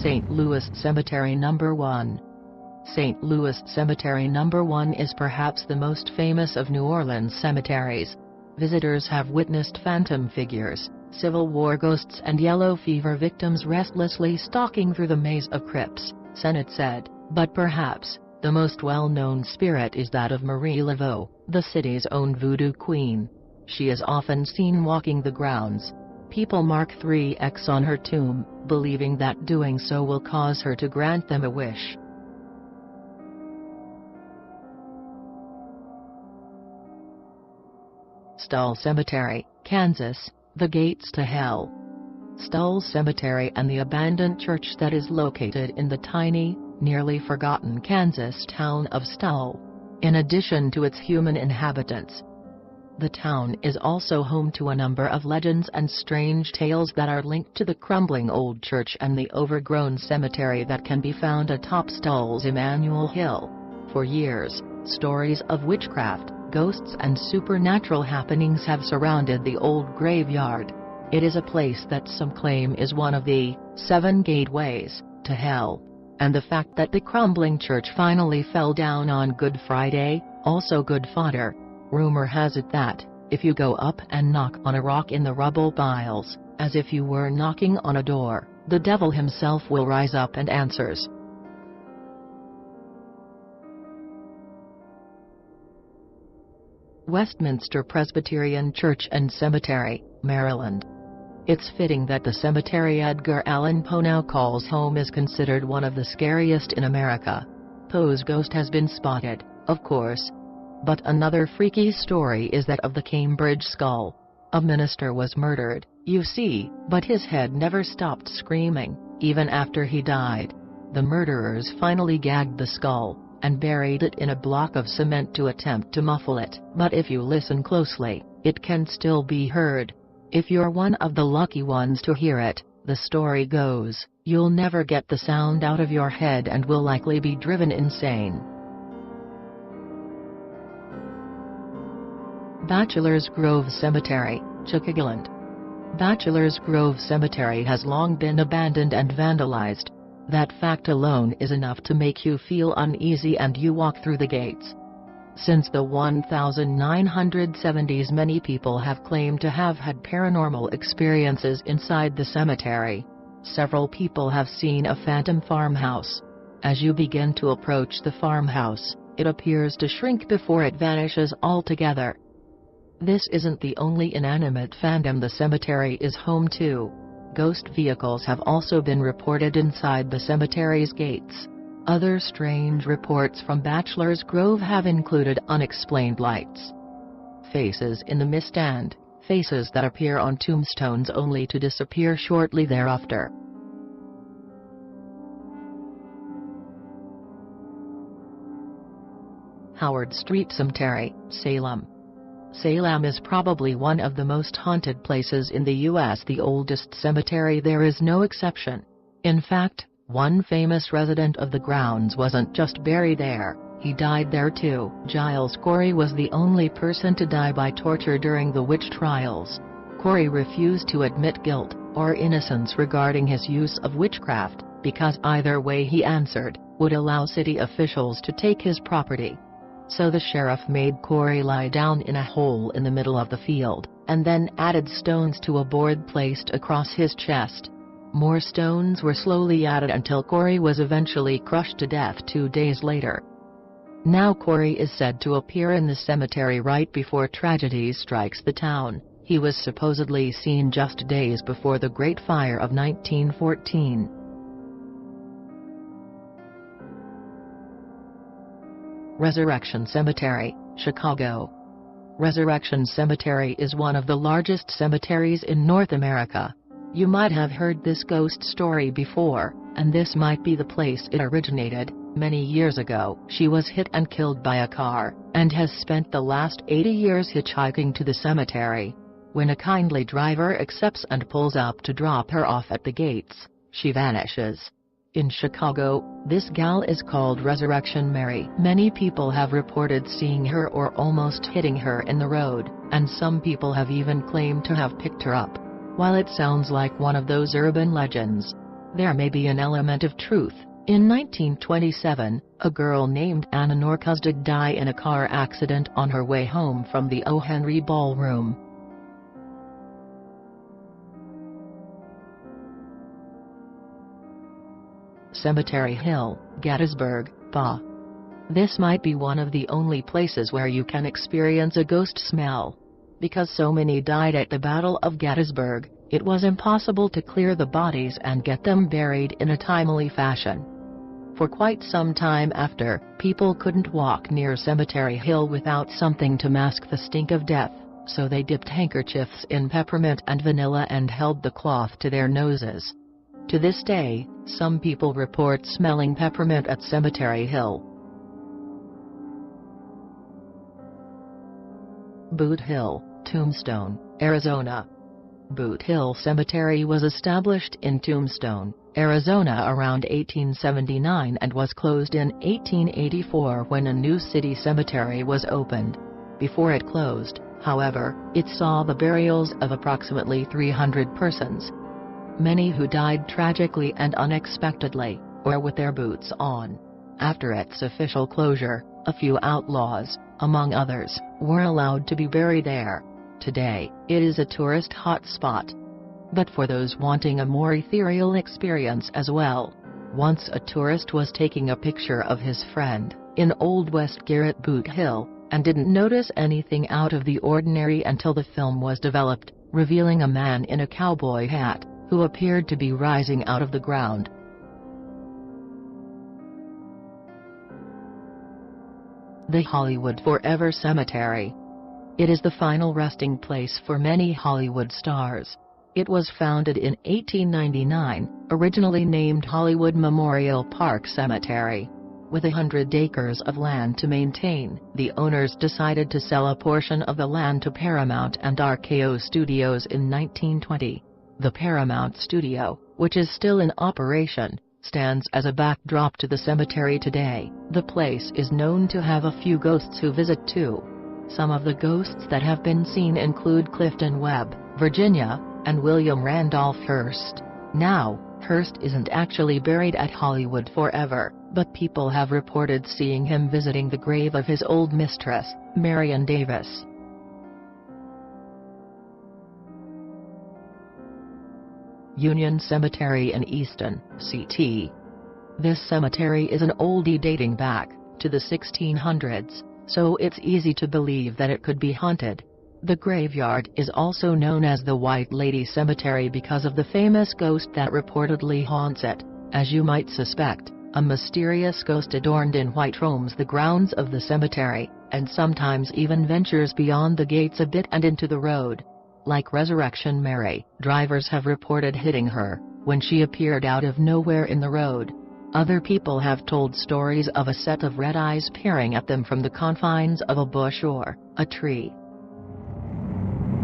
St. Louis Cemetery No. 1. St. Louis Cemetery No. 1 is perhaps the most famous of New Orleans cemeteries. Visitors have witnessed phantom figures, Civil War ghosts and yellow fever victims restlessly stalking through the maze of crypts, Senate said, but perhaps the most well-known spirit is that of Marie Laveau, the city's own voodoo queen. She is often seen walking the grounds. People mark 3X on her tomb, believing that doing so will cause her to grant them a wish. Stull Cemetery, Kansas, the gates to hell. Stull Cemetery and the abandoned church that is located in the tiny, nearly forgotten Kansas town of Stull. In addition to its human inhabitants, the town is also home to a number of legends and strange tales that are linked to the crumbling old church and the overgrown cemetery that can be found atop Stull's Emmanuel Hill. For years, stories of witchcraft, ghosts and supernatural happenings have surrounded the old graveyard. It is a place that some claim is one of the 7 gateways to hell. And the fact that the crumbling church finally fell down on Good Friday, also good fodder. Rumor has it that, if you go up and knock on a rock in the rubble piles, as if you were knocking on a door, the devil himself will rise up and answers. Westminster Presbyterian Church and Cemetery, Maryland. It's fitting that the cemetery Edgar Allan Poe now calls home is considered one of the scariest in America. Poe's ghost has been spotted, of course. But another freaky story is that of the Cambridge skull. A minister was murdered, you see, but his head never stopped screaming, even after he died. The murderers finally gagged the skull, and buried it in a block of cement to attempt to muffle it. But if you listen closely, it can still be heard. If you're one of the lucky ones to hear it, the story goes, you'll never get the sound out of your head and will likely be driven insane. Bachelor's Grove Cemetery, Chicagoland. Bachelor's Grove Cemetery has long been abandoned and vandalized. That fact alone is enough to make you feel uneasy and you walk through the gates. Since the 1970s, many people have claimed to have had paranormal experiences inside the cemetery. Several people have seen a phantom farmhouse. As you begin to approach the farmhouse, it appears to shrink before it vanishes altogether. This isn't the only inanimate phantom the cemetery is home to. Ghost vehicles have also been reported inside the cemetery's gates. Other strange reports from Bachelor's Grove have included unexplained lights, faces in the mist and faces that appear on tombstones only to disappear shortly thereafter. Howard Street Cemetery, Salem. Salem is probably one of the most haunted places in the U.S. The oldest cemetery there is no exception. In fact, one famous resident of the grounds wasn't just buried there, he died there too. Giles Corey was the only person to die by torture during the witch trials. Corey refused to admit guilt or innocence regarding his use of witchcraft, because either way he answered would allow city officials to take his property. So the sheriff made Corey lie down in a hole in the middle of the field, and then added stones to a board placed across his chest. More stones were slowly added until Corey was eventually crushed to death 2 days later. Now Corey is said to appear in the cemetery right before tragedy strikes the town. He was supposedly seen just days before the Great Fire of 1914. Resurrection Cemetery, Chicago. Resurrection Cemetery is one of the largest cemeteries in North America. You might have heard this ghost story before, and this might be the place it originated. Many years ago, she was hit and killed by a car, and has spent the last 80 years hitchhiking to the cemetery. When a kindly driver accepts and pulls up to drop her off at the gates, she vanishes. In Chicago, this gal is called Resurrection Mary. Many people have reported seeing her or almost hitting her in the road, and some people have even claimed to have picked her up. While it sounds like one of those urban legends, There may be an element of truth. In 1927, a girl named Anna Norcus did die in a car accident on her way home from the O. Henry Ballroom. Cemetery Hill, Gettysburg, PA. This might be one of the only places where you can experience a ghost smell. Because so many died at the Battle of Gettysburg, it was impossible to clear the bodies and get them buried in a timely fashion. For quite some time after, people couldn't walk near Cemetery Hill without something to mask the stink of death, so they dipped handkerchiefs in peppermint and vanilla and held the cloth to their noses. To this day, some people report smelling peppermint at Cemetery Hill. Boot Hill, Tombstone, Arizona. Boot Hill Cemetery was established in Tombstone, Arizona around 1879 and was closed in 1884 when a new city cemetery was opened. Before it closed, however, it saw the burials of approximately 300 persons. Many who died tragically and unexpectedly, or with their boots on. After its official closure, a few outlaws, among others, were allowed to be buried there. Today, it is a tourist hotspot. But for those wanting a more ethereal experience as well. Once a tourist was taking a picture of his friend, in Old West Garrett Boot Hill, and didn't notice anything out of the ordinary until the film was developed, revealing a man in a cowboy hat, who appeared to be rising out of the ground. The Hollywood Forever Cemetery. It is the final resting place for many Hollywood stars. It was founded in 1899, originally named Hollywood Memorial Park Cemetery. With 100 acres of land to maintain, the owners decided to sell a portion of the land to Paramount and RKO Studios in 1920. The Paramount Studio, which is still in operation, stands as a backdrop to the cemetery today. The place is known to have a few ghosts who visit too. Some of the ghosts that have been seen include Clifton Webb, Virginia, and William Randolph Hearst. Now, Hearst isn't actually buried at Hollywood Forever, but people have reported seeing him visiting the grave of his old mistress, Marion Davis. Union Cemetery in Easton, CT. This cemetery is an oldie dating back to the 1600s, so it's easy to believe that it could be haunted. The graveyard is also known as the White Lady Cemetery because of the famous ghost that reportedly haunts it. As you might suspect, a mysterious ghost adorned in white roams the grounds of the cemetery, and sometimes even ventures beyond the gates a bit and into the road. Like Resurrection Mary, drivers have reported hitting her when she appeared out of nowhere in the road. Other people have told stories of a set of red eyes peering at them from the confines of a bush or a tree.